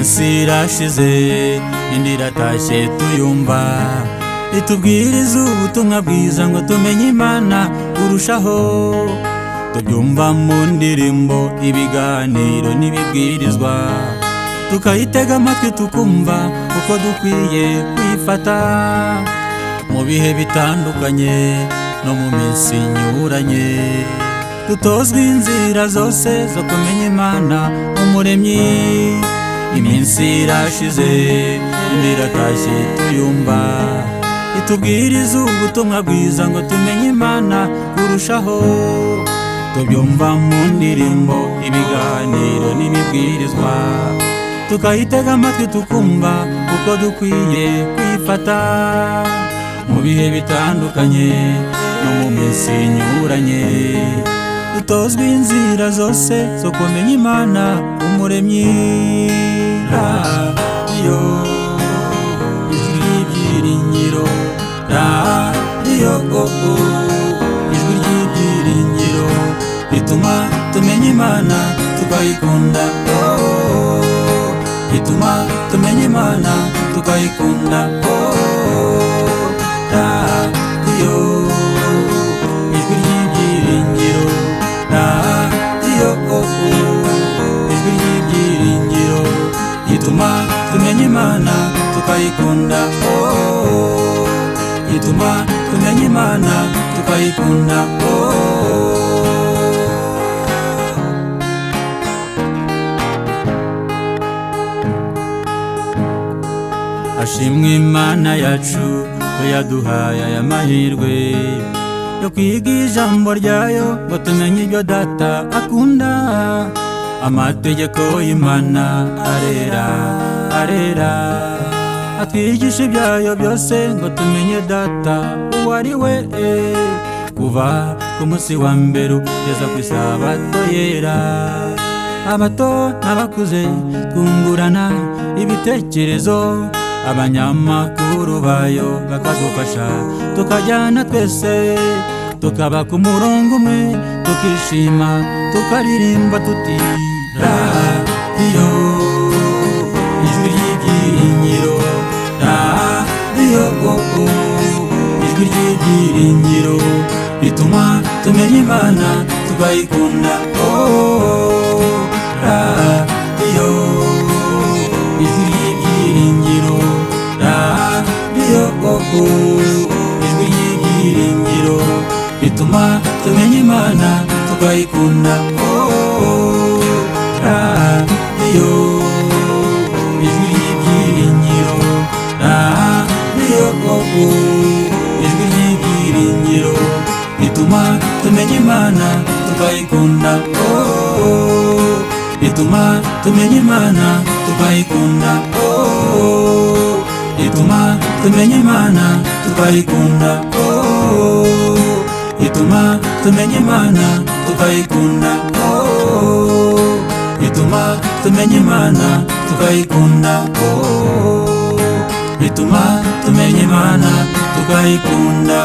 iminsi irashize indi iratashye tuyumva, itubwiriza ubutumwa bwiza ngo tumenye Imana kurushaho. Tubyumva mu ndirimbo, ibiganiro n'ibibwirizwa, tukayitega amatwi tukumva uko dukwiye kwifata mu bihe bitandukanye no mu minsi inyuranye. Dutozwe inzira zose zo kumenya Imana Umuremyi. Iminsi irashize indi iratashye tuyumva, itubwiriza ubutumwa bwiza ngo tumenye Imana kurushaho. Tubyumva mu ndirimbo, ibiganiro n'imibwirizwa, tukayitega amatwi tukumva uko dukwiye kwifata mu bihe bitandukanye no mu minsi inyuranye. Dutozwe inzira zose zo kumenya Imana Umuremyi. Radiyo ijwi ry'ibyiringiro, radiyo ijwi ry'ibyiringiro, rituma tumenya Imana tukayikunda, rituma tumenya Imana tukayikunda. Radiyo ijwi ry'ibyiringiro, radiyo ijwi ry'ibyiringiro, rituma tumenya Imana tukayikunda, rituma tumenya Imana tukayikunda. Ashimwe Imana yacu ko yaduhaye aya mahirwe yo kwiga ijambo ryayo ngo tumenye ibyo Data akunda. Amategeko y'Imana arera arera, atwigisha ibyayo byose ngo tumenye Data uwo ari we, kuva ku munsi wa mbere kugeza ku isabato yera. Abato n'abakuze twungurana ibitekerezo, abanyamakuru bayo bakadufasha, tukajyana twese tukaba ku murongo umwe, tukishima tukaririmba tuti radiyo ijwi ry'ibyiringiro, radiyo ijwi ry'ibyiringiro, rituma tumenya Imana tukayikunda. Radiyo ijwi ry'ibyiringiro, radiyo ijwi ry'ibyiringiro, rituma tumenya Imana tukayikunda. Radiyo ijwi ry'ibyiringiro, radiyo ijwi ry'ibyiringiro, rituma tumenya Imana tukayikunda, rituma tumenya Imana tukayikunda, rituma tumenya Imana tukayikunda, rituma tumenya Imana tukayikunda, rituma tumenya Imana tukayikunda, rituma tumenya Imana tukayikunda.